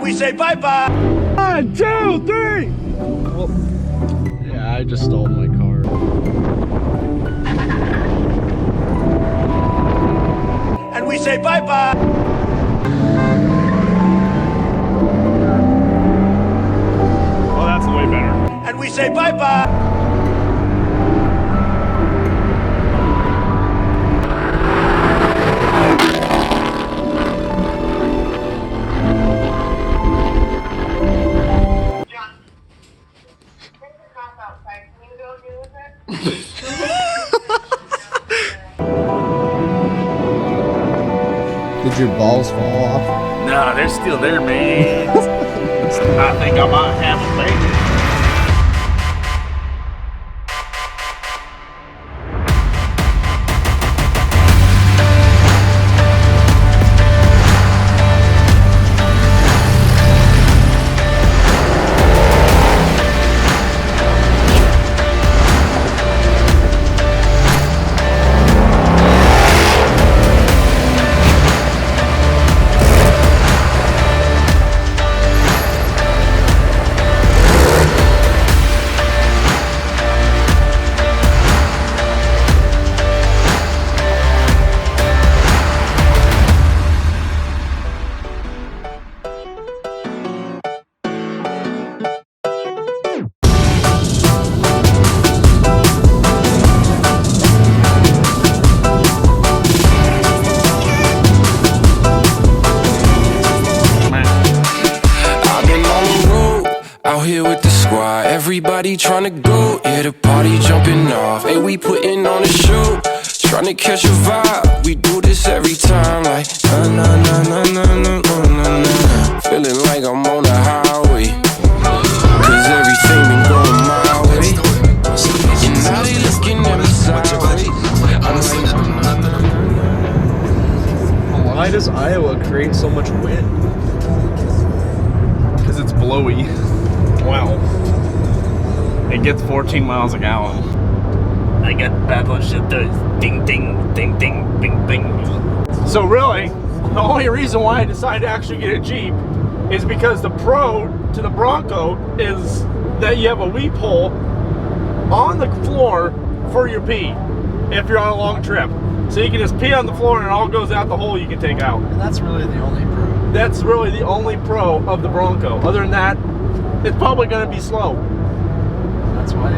we say bye-bye. 1, 2, 3. Well, yeah, I just stole my car. And we say bye-bye. Oh, that's way better. And we say bye-bye. Did your balls fall off? Nah, they're still there, man. I think I might have a baby. Everybody tryna go, yeah, the party jumping off. Hey, we putting on a show, tryna catch a vibe. We do this every time, like na na na na na na na na. Feeling like I'm on the highway, cause everything been going my way. And now they looking at me sideways. Why does Iowa create so much wind? Because it's blowy. Wow. It gets 14 miles a gallon. I got battleship does ding ding ding ding bing bing. So really, the only reason why I decided to actually get a Jeep is because the pro to the Bronco is that you have a weep hole on the floor for your pee if you're on a long trip. So you can just pee on the floor and it all goes out the hole you can take out. And that's really the only pro. That's really the only pro of the Bronco. Other than that, it's probably going to be slow. That's why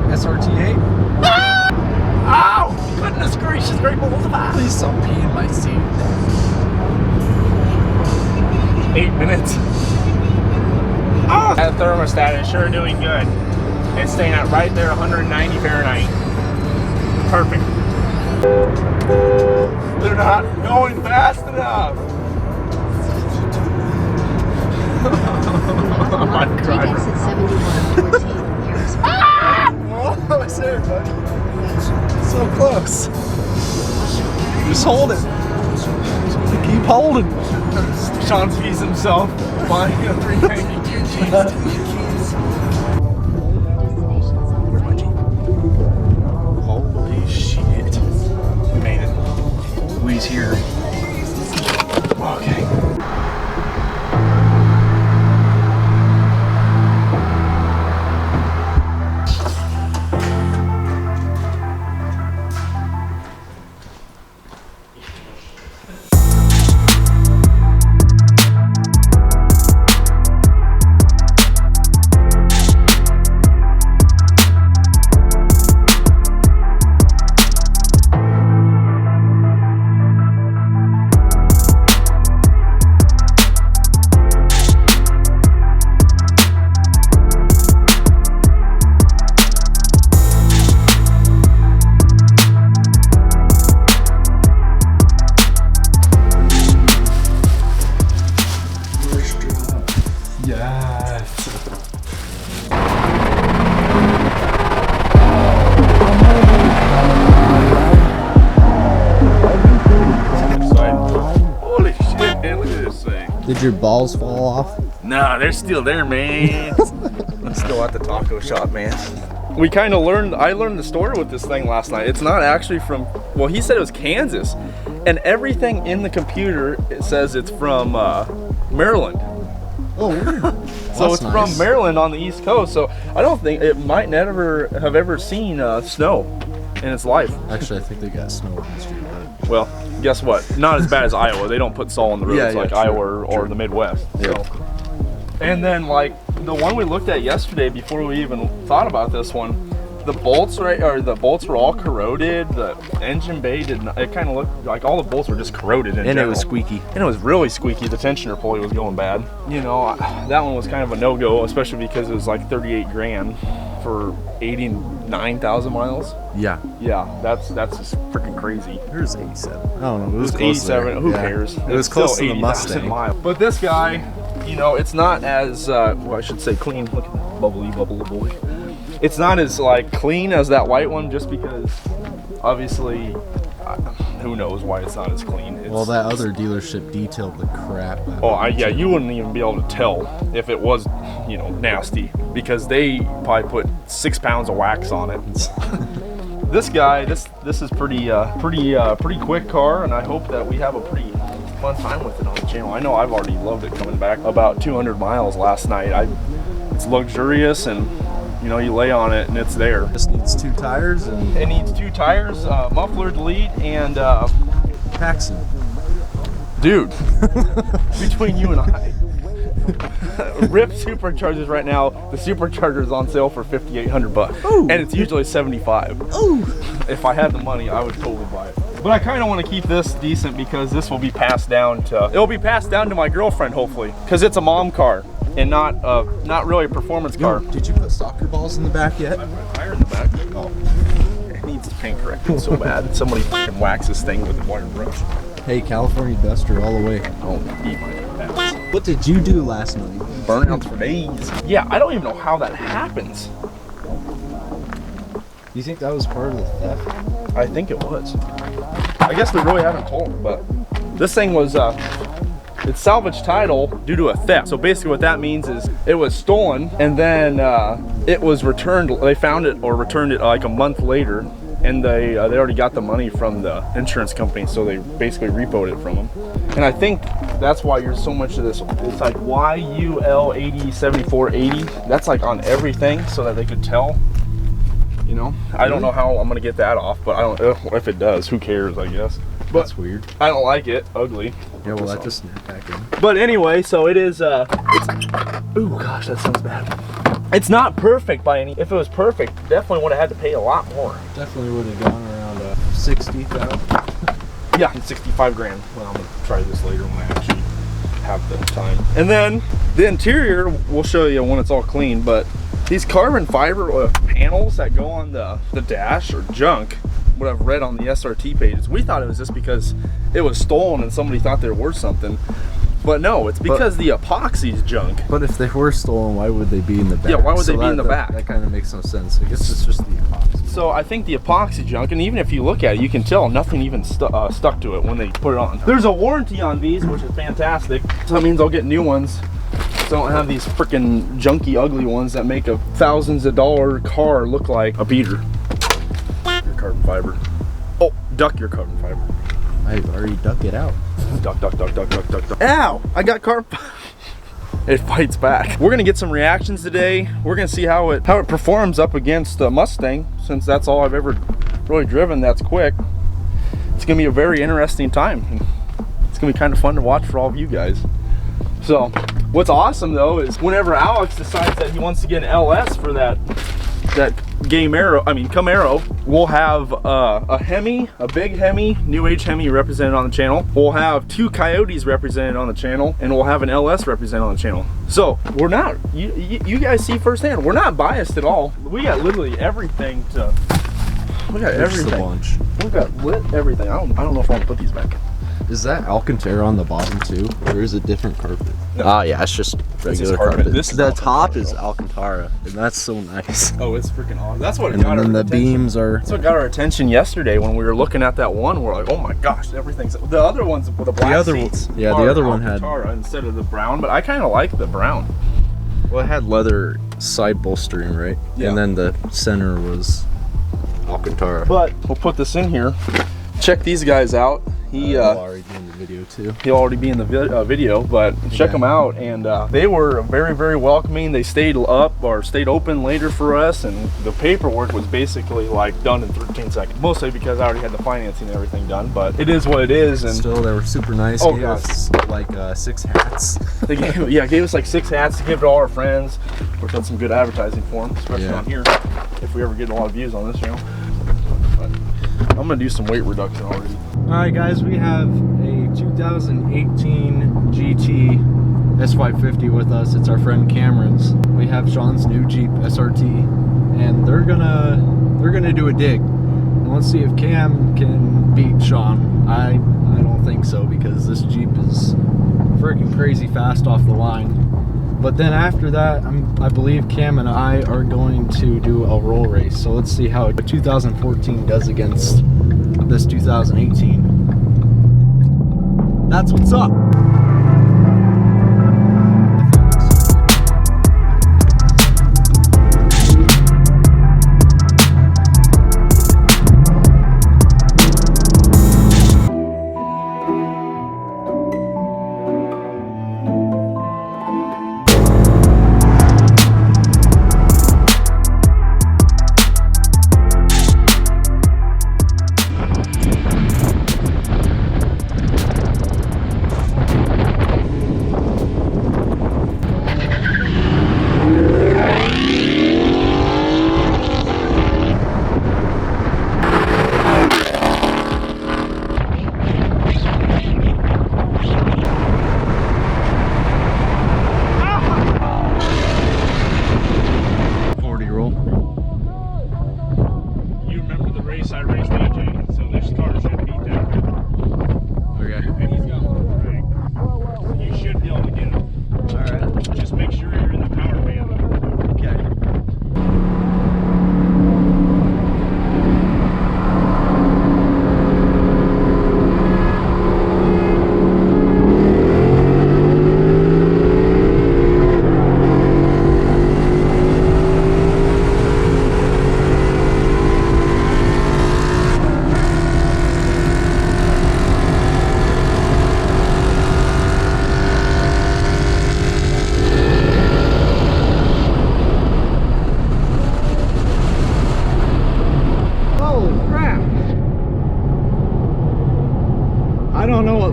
SRT8. Ah! Oh, goodness gracious, great balls of ice. Please don't pee in my seat. 8 minutes. Oh! That thermostat is sure doing good. It's staying at right there, 190 Fahrenheit. Perfect. They're not going fast enough. My God. Almost there, buddy. So close. Just hold it. Keep holding. Sean sees himself buying a 390 Jeep. Where's my Jeep? Holy shit. We made it. We's here. Okay. Did your balls fall off? Nah, they're still there, man. Let's go at the taco shop, man. We kind of I learned the story with this thing last night. It's not actually from, well, he said it was Kansas. And everything in the computer, it says it's from Maryland. Oh, so it's from Maryland on the East Coast. So I don't think it might never have ever seen snow in its life. Actually, I think they got snow on the street. But... Well, guess what? Not as bad as Iowa. They don't put salt on the roads like true, Iowa or the Midwest. Yeah. So. And then like the one we looked at yesterday, before we even thought about this one, the bolts the bolts were all corroded. The engine bay did not. It kind of looked like all the bolts were just corroded in general. it was squeaky. And it was really squeaky. The tensioner pulley was going bad. You know, that one was kind of a no-go, especially because it was like 38 grand for 89,000 miles. Yeah. Yeah, that's just freaking crazy. It was 87. I don't know. It was 87. Who cares? It was close to the Mustang. Miles. But this guy, you know, it's not as well, I should say clean. Look at that bubbly boy. It's not as like clean as that white one, just because obviously who knows why it's not as clean. Well, that other dealership detailed the crap out of it. Yeah, you wouldn't even be able to tell if it was, you know, nasty, because they probably put 6 pounds of wax on it. This guy, this is pretty quick car, and I hope that we have a pretty fun time with it on the channel. I know I've already loved it coming back. About 200 miles last night. It's luxurious, and you know, you lay on it and it's there. Just needs 2 tires and... It needs 2 tires, muffler delete, and Paxton. Dude, between you and I, RIP superchargers right now, the supercharger is on sale for $5,800, and it's usually $75. Ooh. If I had the money, I would totally buy it. But I kind of want to keep this decent because this will be passed down to my girlfriend, hopefully, because it's a mom car and not really a performance car. Did you put soccer balls in the back yet? I put a tire in the back. Oh, it needs paint corrected so bad. Somebody fucking wax this thing with a wire brush. Hey, California Duster all the way. Oh, eat my ass. What did you do last night? Burnouts for days. Yeah, I don't even know how that happens. You think that was part of the theft? I think it was. I guess they really haven't told me, but this thing was it's salvage title due to a theft. So basically what that means is it was stolen, and then it was returned. They found it or returned it like a month later, and they already got the money from the insurance company, so they basically repoed it from them. And I think that's why you're so much of this. It's like YUL807480. That's like on everything, so that they could tell. You know, I don't know how I'm gonna get that off, but I don't. If it does, who cares? I guess. But that's weird. I don't like it. Ugly. Yeah, well, that just snapped back in. But anyway, so it is. Ooh, gosh, that sounds bad. It's not perfect by any. If it was perfect, definitely would have had to pay a lot more. Definitely would have gone around 60,000. Yeah, 65 grand. Well, I'm gonna try this later when I actually have the time. And then the interior, we'll show you when it's all clean. But these carbon fiber panels that go on the dash are junk. What I've read on the SRT pages, we thought it was just because it was stolen and somebody thought they were worth something. But no, it's because the epoxy's junk. But if they were stolen, why would they be in the back? Yeah, why would they be in the back? That kind of makes no sense. I guess it's just the epoxy. So I think the epoxy junk, and even if you look at it, you can tell nothing even stuck to it when they put it on. There's a warranty on these, which is fantastic. So that means I'll get new ones. So I don't have these freaking junky, ugly ones that make a thousands of dollar car look like a beater. Your carbon fiber. Oh, duck your carbon fiber. I've already ducked it out. Duck, duck, duck, duck, duck, duck, duck. Ow! I got carbon. It fights back. We're gonna get some reactions today. We're gonna see how it performs up against the Mustang, since that's all I've ever really driven that's quick. It's gonna be a very interesting time. It's gonna be kind of fun to watch for all of you guys. So, what's awesome though is whenever Alex decides that he wants to get an LS for that Camaro, we'll have a Hemi, a big Hemi, new age Hemi represented on the channel. We'll have 2 Coyotes represented on the channel, and we'll have an LS represented on the channel. So we're not, you guys see firsthand, we're not biased at all. We got literally everything to, we got everything. We've got everything. I don't know if I want to put these back. Is that Alcantara on the bottom too, or is it different carpet? No. Ah, yeah, it's just regular carpet. This is the top is Alcantara, and that's so nice. Oh, it's freaking awesome. That's what got our attention. And then the beams are. That's what got our attention yesterday when we were looking at that one. We're like, oh my gosh, everything's. The other ones with the black seats. Yeah, the other one had Alcantara instead of the brown, but I kind of like the brown. Well, it had leather side bolstering, right? Yeah. And then the center was Alcantara. But we'll put this in here. Check these guys out. He video too. He'll already be in the video, but check them out. And they were very, very welcoming. They stayed open later for us, and the paperwork was basically like done in 13 seconds. Mostly because I already had the financing and everything done, but it is what it is. And still, they were super nice. Oh, gave us like 6 hats. They gave us like 6 hats to give to all our friends, which had some good advertising for them, especially on here, if we ever get a lot of views on this channel. But I'm gonna do some weight reduction already. All right, guys, we have a 2018 GT S550 with us. It's our friend Cameron's. We have Sean's new Jeep SRT, and they're gonna do a dig. And let's see if Cam can beat Sean. I don't think so, because this Jeep is freaking crazy fast off the line. But then after that, I believe Cam and I are going to do a roll race. So let's see how 2014 does against this 2018. That's what's up.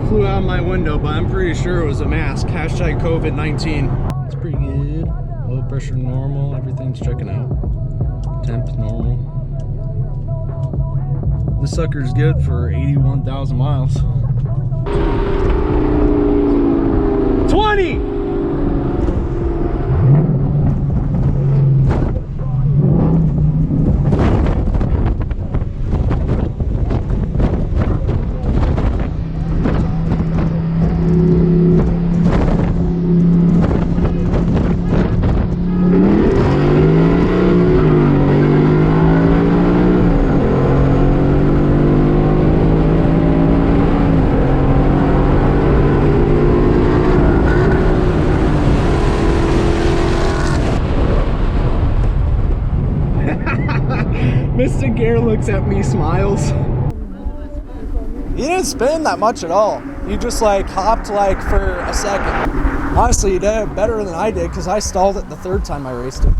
Flew out my window, but I'm pretty sure it was a mask. Hashtag COVID-19. It's pretty good. Low pressure normal. Everything's checking out. Temp normal. This sucker's good for 81,000 miles. 20! Mr. Gare looks at me, smiles. He didn't spin that much at all. He just like hopped like for a second. Honestly, he did it better than I did because I stalled it the third time I raced him.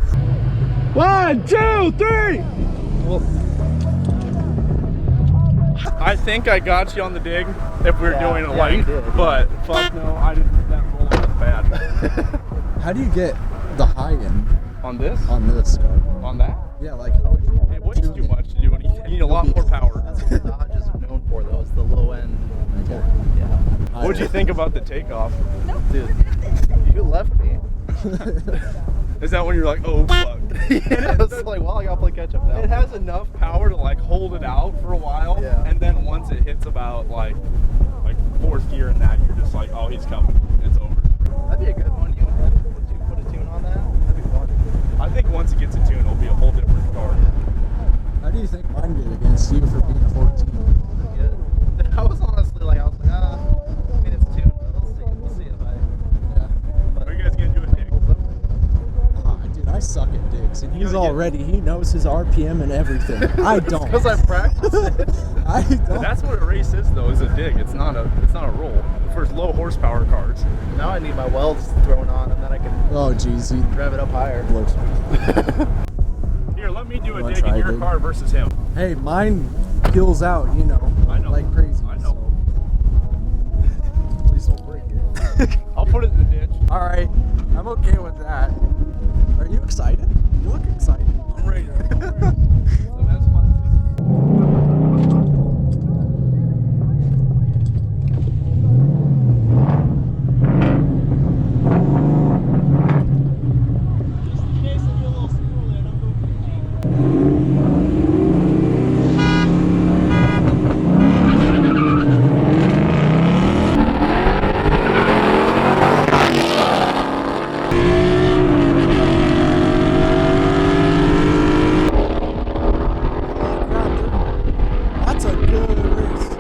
1, 2, 3! Well, I think I got you on the dig if we were doing it you did. but fuck no, I didn't. That roll was bad. How do you get the high end On this? on this car? On that? Yeah, like how would you It weighs too much to do anything. You need a lot more power. That's what Dodge is known for, though. It's the low end. Okay. Yeah. What'd you think about the takeoff? Dude, you left me. Is that when you're like, oh fuck? I was like, well, I gotta play catch up now. It has enough power to like hold it out for a while, Yeah. and then once it hits about like fourth gear and that, you're just like, oh, he's coming. It's over. That'd be a good one. You want to put a tune on that? That'd be fun. I think once it gets a tune, it'll be a whole different car. How do you think mine did against you for being a 14? Pretty good. I was honestly like, I mean, it's tuned, but we'll see if I. Yeah. Are you guys gonna do a dig? Dude, I suck at digs, and he's all ready. He knows his RPM and everything. I don't. Because I practiced it. I I don't. That's what a race is, though. Is a dig. It's not a roll. For low horsepower cars. Now I need my welds thrown on, and then I can Oh, geez. rev it up higher. Here, let me do a Wanna dig in try a your dig? car versus him. Hey, mine peels out, you know, I know. like crazy. I know. So please don't break it. I'll put it in the ditch. All right, I'm okay with that. Are you excited? You look excited. I'm ready. So that's fun. That's a good race.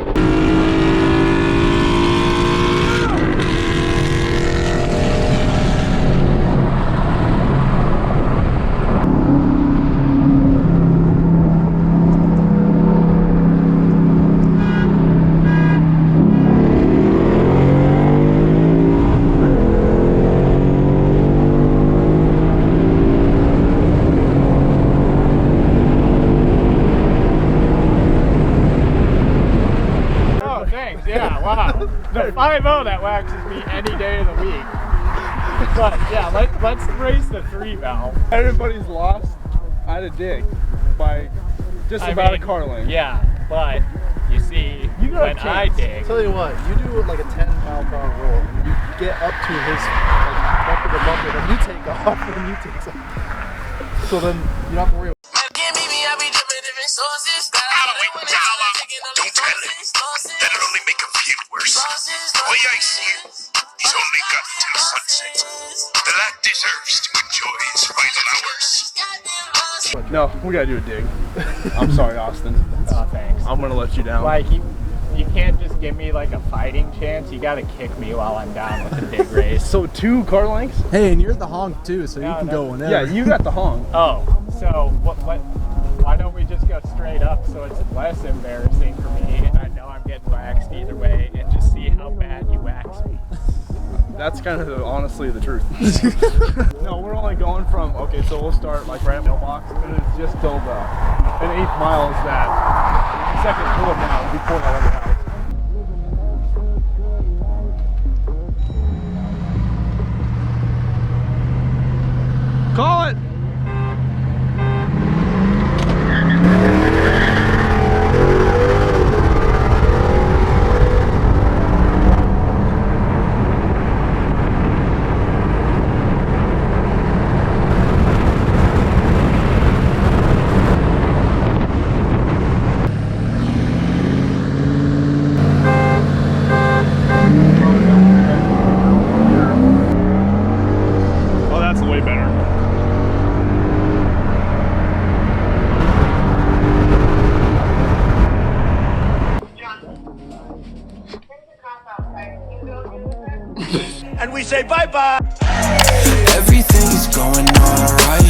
Oh, thanks. Yeah, wow. The 5.0 that waxes me any day of the week. But yeah, let's race the 3-valve. Everybody's lost at a dig by just about a car length. Yeah, but you see, You got a when I chance. dig, Tell you what, you do like a 10-mile-per-hour roll. You get up to his like, bumper to bumper, then you take off, and you take off. So then you don't have to worry. Don't tell him. That'll only make him feel worse. The way I see it, he's only got till sunset. The lad deserves to enjoy his final hours. No, we gotta do a dig. I'm sorry, Austin. oh thanks. I'm gonna let you down. Like you can't just give me like a fighting chance. You gotta kick me while I'm down with the big race. So 2 car lengths? Hey, and you're the honk too, so you No, can no. go whenever. Yeah, you got the honk. Oh, so what? Why don't we just go straight up so it's less embarrassing for me, and I know I'm getting waxed either way, and just see how bad you wax me. That's kind of honestly the truth. No, we're only going from, okay, so we'll start like right at mailbox, and it's just till the 1/8 mile is that second pull down before that other house. Call it! Oh, that's way better. And we say bye-bye. Everything is going alright.